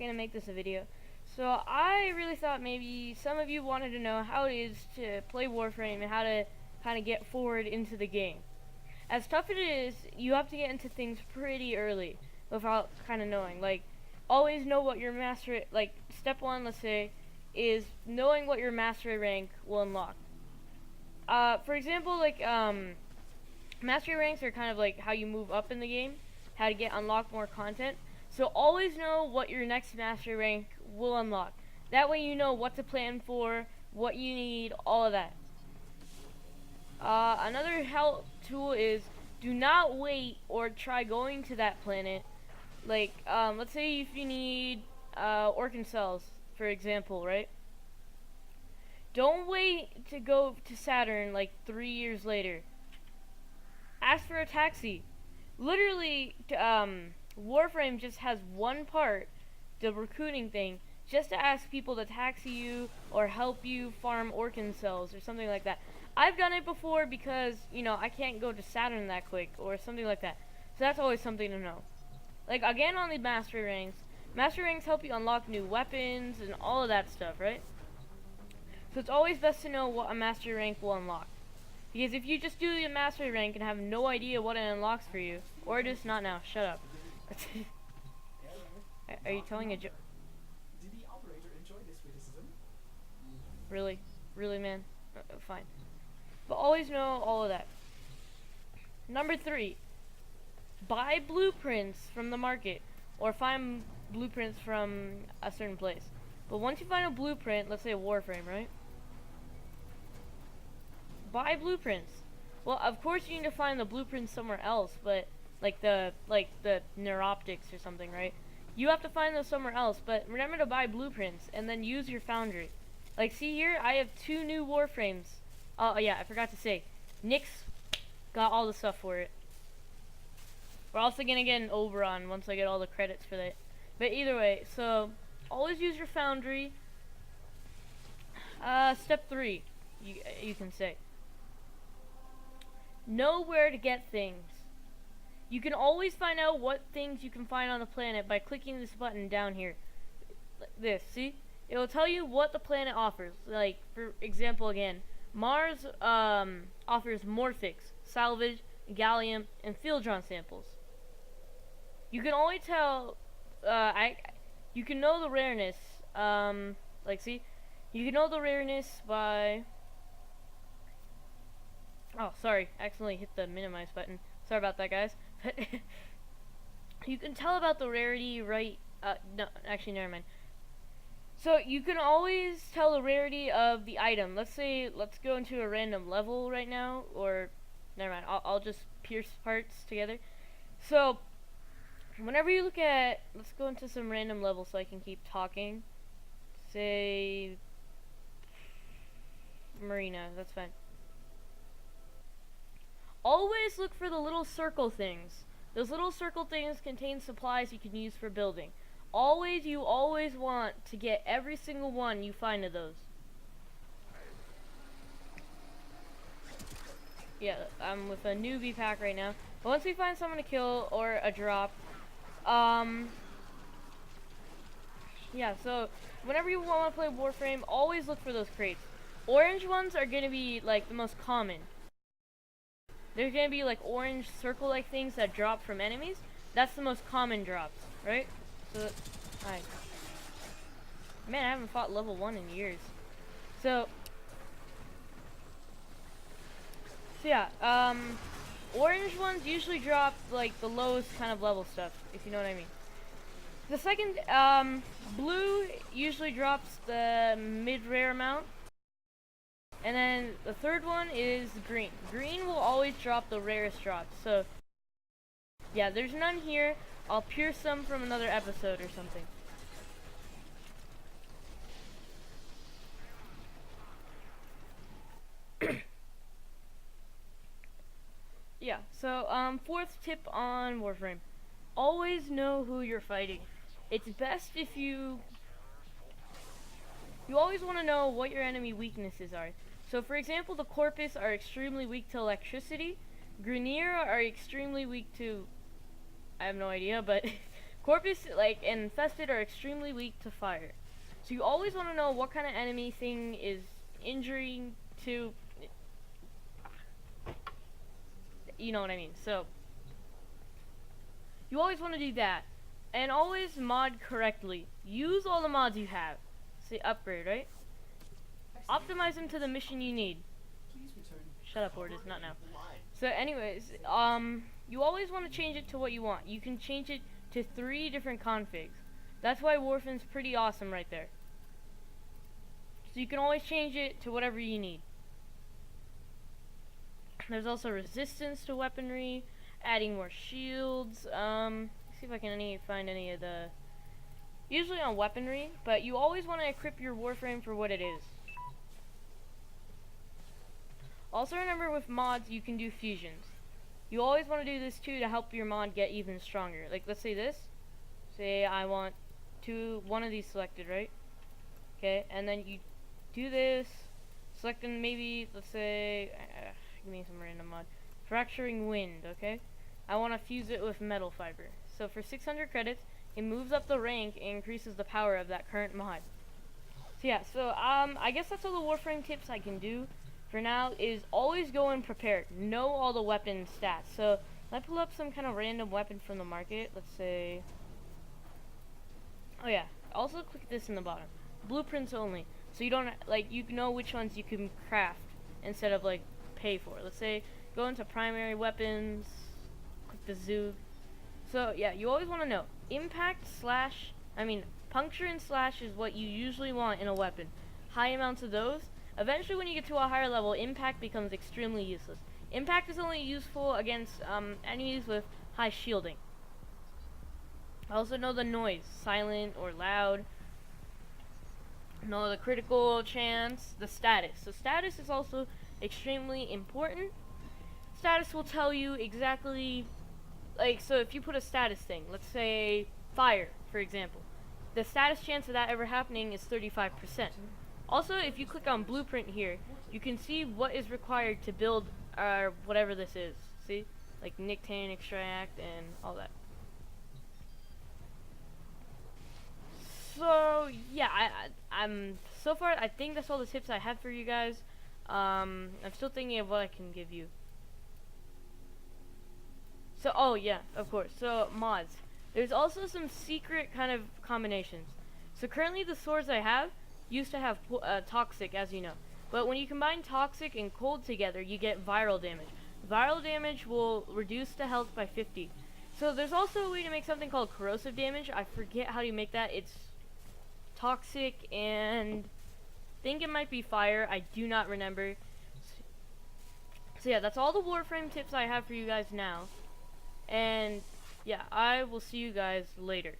gonna make this a video. So I really thought maybe some of you wanted to know how it is to play Warframe and how to kind of get forward into the game. As tough it is, you have to get into things pretty early without kind of knowing. Like, always know what your master, like, step one, let's say, is knowing what your mastery rank will unlock. For example, like, mastery ranks are kind of like how you move up in the game, how to get unlock more content. So always know what your next mastery rank will unlock. That way you know what to plan for, what you need, all of that. Another help tool is do not wait or try going to that planet. Like, let's say if you need organ cells, for example, right? Don't wait to go to Saturn like 3 years later. Ask for a taxi. Literally, Warframe just has one part, the recruiting thing, just to ask people to taxi you or help you farm organ cells or something like that. I've done it before because, you know, I can't go to Saturn that quick or something like that. So that's always something to know. Like, again, on the mastery ranks help you unlock new weapons and all of that stuff, right? So it's always best to know what a mastery rank will unlock. Because if you just do the mastery rank and have no idea what it unlocks for you, or just not now, shut up. Are you telling a joke? Did the operator enjoy this criticism? Really? Really, man? Fine. But always know all of that. Number 3. Buy blueprints from the market, or find blueprints from a certain place. But once you find a blueprint, let's say a Warframe, right? Buy blueprints. Well, of course you need to find the blueprints somewhere else, but like the neuroptics or something, right? You have to find those somewhere else, but remember to buy blueprints and then use your foundry. Like, see here, I have 2 new Warframes. Oh yeah, I forgot to say, Nick's got all the stuff for it. We're also gonna get an Oberon once I get all the credits for that. But either way, so always use your foundry. Step 3, you can say. Know where to get things. You can always find out what things you can find on the planet by clicking this button down here. This, see? It will tell you what the planet offers. Like, for example again, Mars offers morphics, salvage, gallium, and field-drawn samples. You can only tell, you can know the rareness, like, see? You can know the rareness by... Oh, sorry, accidentally hit the minimize button. Sorry about that, guys. You can tell about the rarity right, no, actually, never mind. So, you can always tell the rarity of the item. Let's say, let's go into a random level right now, or, never mind, I'll just pierce parts together. So, whenever you look at, let's go into some random level so I can keep talking. Say, Marina, that's fine. Always look for the little circle things. Those little circle things contain supplies you can use for building. You always want to get every single one you find of those. Yeah, I'm with a newbie pack right now. But once we find someone to kill or a drop, yeah, so whenever you want to play Warframe, always look for those crates. Orange ones are going to be like the most common. There's going to be like orange circle-like things that drop from enemies. That's the most common drops, right? So, alright. Man, I haven't fought level 1 in years. So yeah, orange ones usually drop like the lowest kind of level stuff, if you know what I mean. The second, blue usually drops the mid-rare amount. And then the third one is green. Green will always drop the rarest drops. So, yeah, there's none here. I'll pierce some from another episode or something. Yeah, so, 4th tip on Warframe. Always know who you're fighting. It's best if you always want to know what your enemy weaknesses are. So, for example, the Corpus are extremely weak to electricity. Grenier are extremely weak to... I have no idea, but Corpus, like, infested are extremely weak to fire. So you always want to know what kind of enemy thing is injuring to, you know what I mean. So you always want to do that. And always mod correctly. Use all the mods you have. Say upgrade, right? Excellent. Optimize them to the mission you need. Please return. Shut up, Ordis, not now. Line. So anyways, you always want to change it to what you want. You can change it to 3 different configs. That's why Warframe's pretty awesome right there. So you can always change it to whatever you need. There's also resistance to weaponry, adding more shields. See if I can find any of the, usually on weaponry, but you always want to equip your Warframe for what it is. Also remember, with mods you can do fusions. You always want to do this too to help your mod get even stronger. Like, let's say this. Say I want one of these selected, right? Okay, and then you do this, selecting maybe, let's say, give me some random mod. Fracturing wind, okay? I want to fuse it with metal fiber. So for 600 credits, it moves up the rank and increases the power of that current mod. So yeah, so I guess that's all the Warframe tips I can do for now. Is always go in prepared. Know all the weapon stats. So let me pull up some kind of random weapon from the market. Let's say, oh yeah, also click this in the bottom. Blueprints only. So you don't, like, you know which ones you can craft instead of, like, pay for. Let's say go into primary weapons, click the Zoog. So yeah, you always want to know impact slash, puncture and slash is what you usually want in a weapon. High amounts of those. Eventually when you get to a higher level, impact becomes extremely useless. Impact is only useful against enemies with high shielding. Also know the noise, silent or loud. Know the critical chance, the status. So status is also extremely important. Status will tell you exactly, like, so if you put a status thing, let's say fire, for example, the status chance of that ever happening is 35%. Also, if you click on blueprint here, you can see what is required to build whatever this is. See? Like Nictane extract and all that. So yeah, I'm so far I think that's all the tips I have for you guys. I'm still thinking of what I can give you. So oh yeah, of course. So mods. There's also some secret kind of combinations. So currently the swords I have used to have toxic, as you know. But when you combine toxic and cold together, you get viral damage. Viral damage will reduce the health by 50. So there's also a way to make something called corrosive damage. I forget how you make that. It's toxic and I think it might be fire. I do not remember. So yeah, that's all the Warframe tips I have for you guys now. And yeah, I will see you guys later.